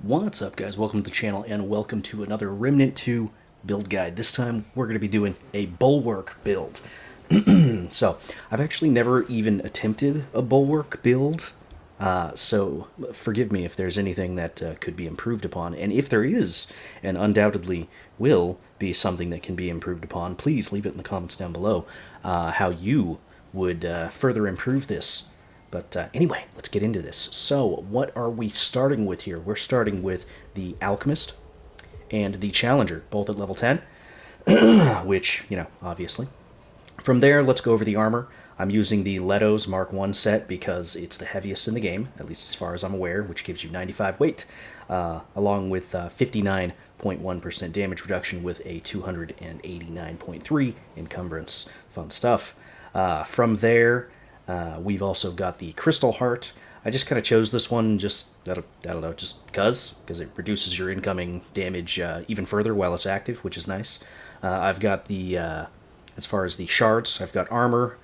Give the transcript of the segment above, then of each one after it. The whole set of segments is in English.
What's up, guys? Welcome to the channel and welcome to another Remnant 2 build guide. This time we're going to be doing a Bulwark build. So, I've actually never even attempted a Bulwark build, so forgive me if there's anything that could be improved upon. And if there is, and undoubtedly will be something that can be improved upon, please leave it in the comments down below how you would further improve this. But anyway, let's get into this. So, what are we starting with here? We're starting with the Alchemist and the Challenger, both at level 10, which, obviously. From there, let's go over the armor. I'm using the Letos Mark 1 set because it's the heaviest in the game, at least as far as I'm aware, which gives you 95 weight, along with 59.1% damage reduction with a 289.3 encumbrance. Fun stuff. From there, we've also got the Crystal Heart. I just kind of chose this one just, I don't know, just because it reduces your incoming damage even further while it's active, which is nice. I've got the, as far as the shards, I've got armor,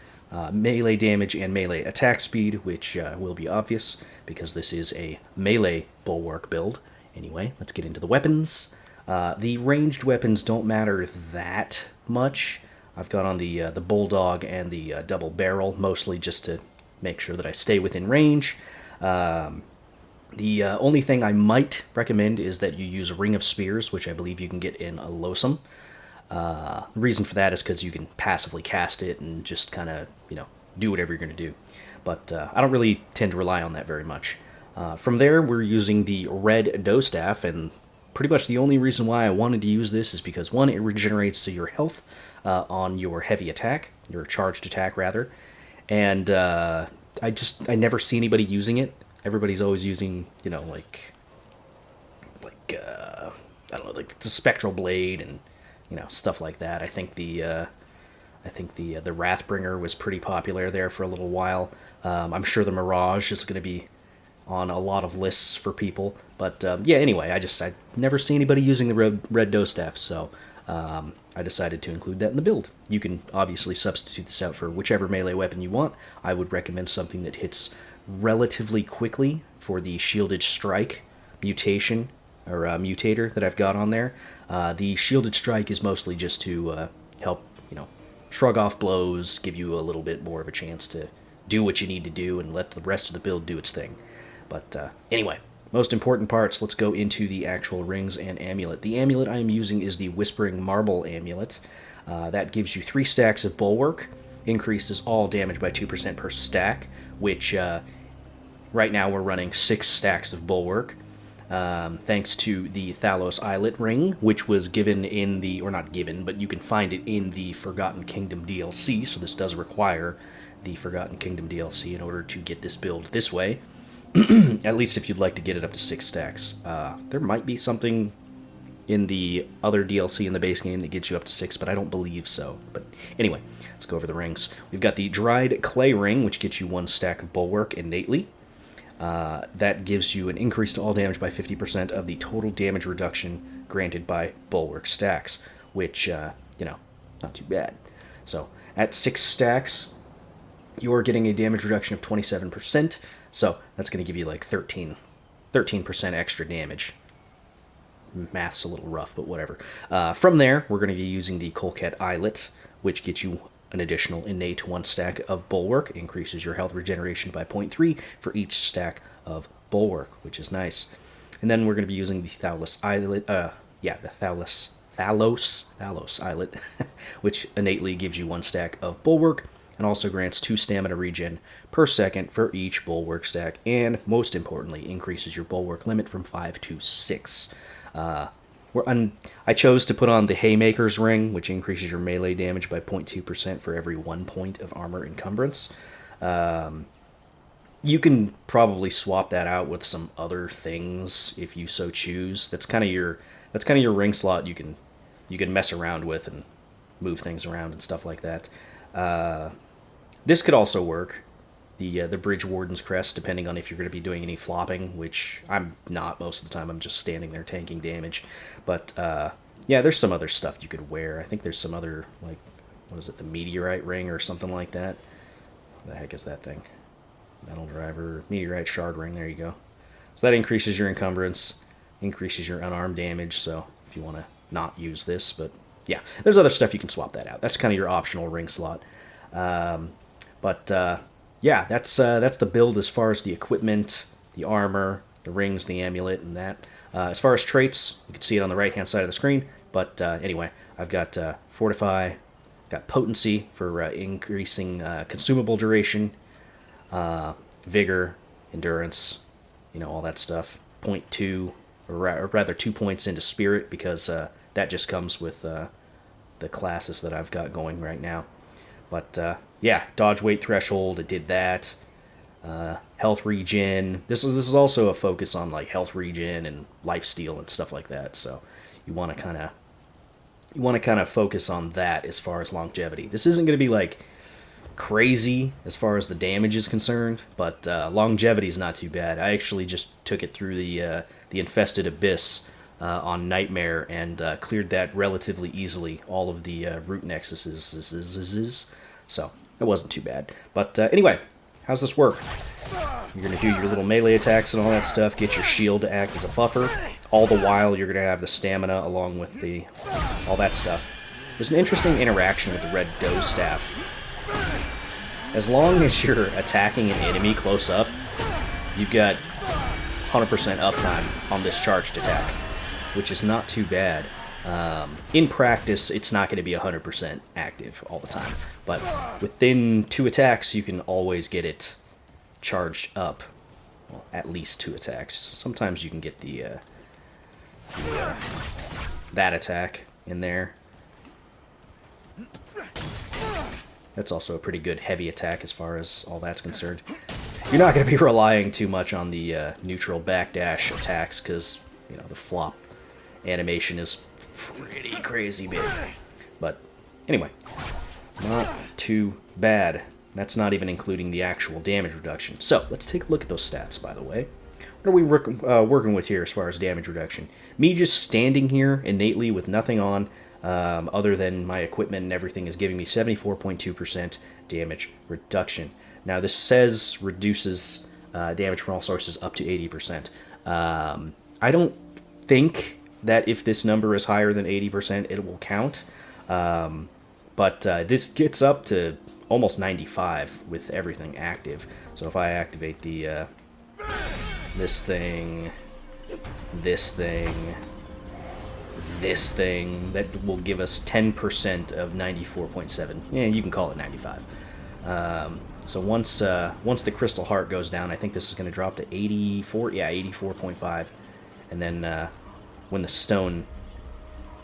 melee damage, and melee attack speed, which will be obvious because this is a melee bulwark build. Anyway, let's get into the weapons. The ranged weapons don't matter that much. I've got on the Bulldog and the double barrel, mostly just to make sure that I stay within range. The only thing I might recommend is that you use a Ring of Spears, which I believe you can get in a Losum. The reason for that is because you can passively cast it and just kind of, do whatever you're going to do. But I don't really tend to rely on that very much. From there, we're using the Red Doestaff, and pretty much the only reason why I wanted to use this is because, one, it regenerates your health on your heavy attack, your charged attack rather, and I never see anybody using it. Everybody's always using, I don't know, like the Spectral Blade and stuff like that. I think the Wrathbringer was pretty popular there for a little while. I'm sure the Mirage is going to be on a lot of lists for people, but yeah. Anyway, I never see anybody using the Red Doestaff, so I decided to include that in the build. You can obviously substitute this out for whichever melee weapon you want. I would recommend something that hits relatively quickly for the Shielded Strike mutation, or mutator that I've got on there. The Shielded Strike is mostly just to help, shrug off blows, give you a little bit more of a chance to do what you need to do and let the rest of the build do its thing. But anyway, most important parts, let's go into the actual rings and amulet. The amulet I am using is the Whispering Marble amulet. That gives you 3 stacks of Bulwark, increases all damage by 2% per stack, which right now we're running 6 stacks of Bulwark. Thanks to the Thalos Islet ring, which was given in the, or not given, but you can find it in the Forgotten Kingdom DLC, so this does require the Forgotten Kingdom DLC in order to get this build this way. At least if you'd like to get it up to 6 stacks. There might be something in the other DLC in the base game that gets you up to 6, but I don't believe so. But anyway, let's go over the rings. We've got the Dried Clay ring, which gets you 1 stack of Bulwark innately. That gives you an increase to all damage by 50% of the total damage reduction granted by Bulwark stacks, which, not too bad. So, at 6 stacks, you're getting a damage reduction of 27%, so that's going to give you like 13% extra damage. Math's a little rough, but whatever. From there, we're going to be using the Colquette Islet, which gets you an additional innate 1 stack of Bulwark, increases your health regeneration by 0.3 for each stack of Bulwark, which is nice. And then we're going to be using the Thalos Islet, the Thalos Islet, which innately gives you 1 stack of Bulwark, and also grants 2 stamina regen per second for each Bulwark stack, and most importantly, increases your Bulwark limit from 5 to 6. I chose to put on the Haymaker's ring, which increases your melee damage by 0.2% for every 1 point of armor encumbrance. You can probably swap that out with some other things if you so choose. That's kind of your ring slot. You can mess around with and move things around and stuff like that. This could also work, the Bridge Warden's Crest, depending on if you're going to be doing any flopping, which I'm not most of the time. I'm just standing there tanking damage. But, yeah, there's some other stuff you could wear. I think there's some other, like, what is it, the Meteorite Ring or something like that? What the heck is that thing? Metal Driver, Meteorite Shard Ring, there you go. So that increases your encumbrance increases your unarmed damage, so if you want to not use this, but yeah, there's other stuff you can swap that out. That's kind of your optional ring slot. Yeah, that's the build as far as the equipment, the armor, the rings, the amulet, and that. As far as traits, you can see it on the right-hand side of the screen, but anyway, I've got Fortify, got Potency for increasing consumable duration, Vigor, Endurance, all that stuff. 0.2, or rather 2 points into Spirit, because that just comes with the classes that I've got going right now. But yeah, dodge weight threshold, it did that. Health regen. This is also a focus on like health regen and lifesteal and stuff like that. So you want to kind of focus on that as far as longevity. This isn't going to be like crazy as far as the damage is concerned, but longevity is not too bad. I actually just took it through the infested abyss on Nightmare and cleared that relatively easily. All of the root nexuses, so it wasn't too bad. But anyway, how's this work? You're going to do your little melee attacks and all that stuff, get your shield to act as a buffer. All the while, you're going to have the stamina along with all that stuff. There's an interesting interaction with the red doe staff. As long as you're attacking an enemy close up, you've got 100% uptime on this charged attack, which is not too bad. In practice, it's not going to be 100% active all the time, but within 2 attacks, you can always get it charged up. Well, at least 2 attacks. Sometimes you can get that attack in there. That's also a pretty good heavy attack as far as all that's concerned. You're not going to be relying too much on the neutral backdash attacks, because the flop animation is pretty crazy big. But anyway, not too bad. That's not even including the actual damage reduction. So let's take a look at those stats, by the way. What are we working with here as far as damage reduction? Me just standing here innately with nothing on, other than my equipment and everything, is giving me 74.2% damage reduction. Now this says reduces damage from all sources up to 80%. I don't think that if this number is higher than 80%, it will count. But this gets up to almost 95 with everything active. So if I activate this thing, that will give us 10% of 94.7. Yeah, you can call it 95. So once the crystal heart goes down, I think this is going to drop to 84. Yeah, 84.5. And then when the stone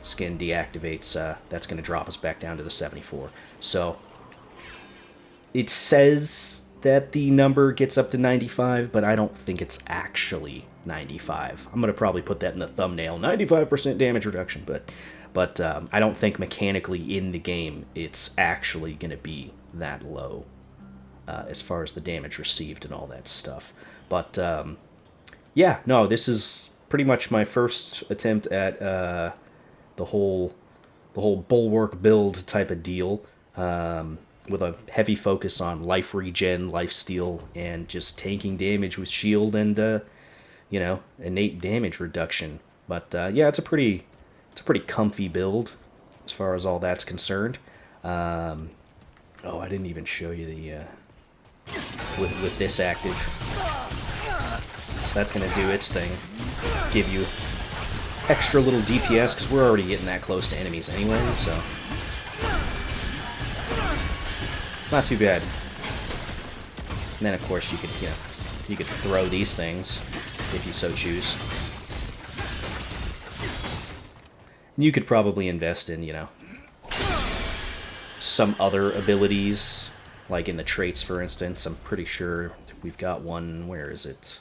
skin deactivates, that's going to drop us back down to the 74. So it says that the number gets up to 95, but I don't think it's actually 95. I'm going to probably put that in the thumbnail, 95% damage reduction, but I don't think mechanically in the game it's actually going to be that low as far as the damage received and all that stuff. But yeah, no, this is pretty much my first attempt at the whole bulwark build type of deal, with a heavy focus on life regen, lifesteal, and just tanking damage with shield and innate damage reduction. But yeah, it's a pretty comfy build as far as all that's concerned. Oh, I didn't even show you the with this active. So that's gonna do its thing, give you extra little DPS, because we're already getting that close to enemies anyway, so it's not too bad. And then of course you could throw these things if you so choose. You could probably invest in some other abilities, like in the traits, for instance. I'm pretty sure we've got one. Where is it?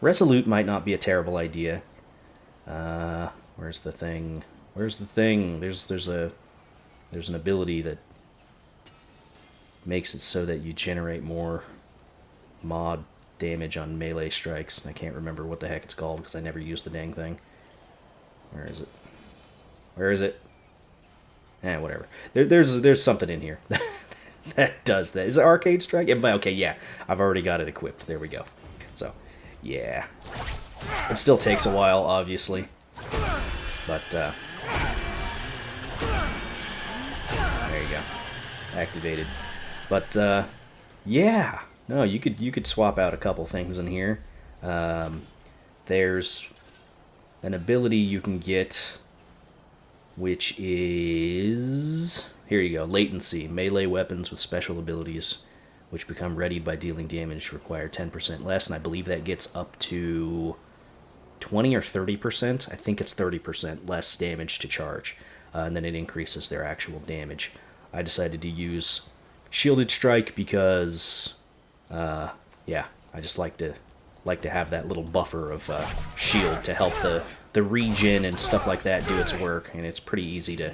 Resolute might not be a terrible idea. Where's the thing? Where's the thing? There's an ability that makes it so that you generate more mod damage on melee strikes. I can't remember what the heck it's called because I never used the dang thing. Where is it? Where is it? Whatever. There's something in here that does that. Is it Arcade Strike? Yeah, okay, yeah. I've already got it equipped. There we go. So, Yeah. It still takes a while, obviously. But, there you go. Activated. But, yeah. No, you could swap out a couple things in here. There's an ability you can get, which is... Here you go. Latency. Melee weapons with special abilities, which become readied by dealing damage, require 10% less, and I believe that gets up to 20 or 30%. I think it's 30% less damage to charge, and then it increases their actual damage. I decided to use Shielded Strike because, yeah, I just like to have that little buffer of shield to help the regen and stuff like that do its work, and it's pretty easy to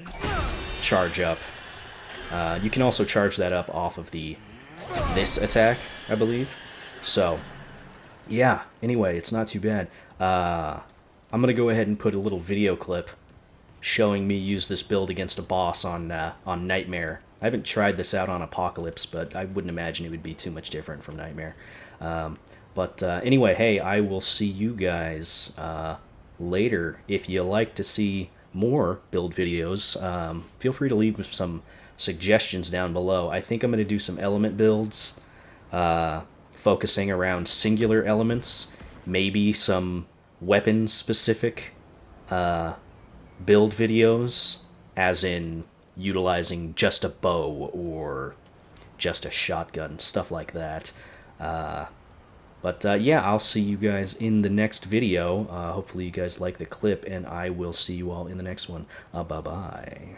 charge up. You can also charge that up off of this attack, I believe. So, yeah, anyway, it's not too bad. I'm going to go ahead and put a little video clip showing me use this build against a boss on Nightmare. I haven't tried this out on Apocalypse, but I wouldn't imagine it would be too much different from Nightmare. But anyway, hey, I will see you guys later. If you like to see more build videos, feel free to leave some suggestions down below. I think I'm going to do some element builds, focusing around singular elements, maybe some weapon-specific build videos, as in utilizing just a bow or just a shotgun, stuff like that. But yeah, I'll see you guys in the next video. Hopefully you guys like the clip, and I will see you all in the next one. Bye-bye.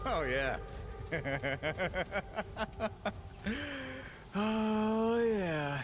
Oh, yeah. Oh, yeah.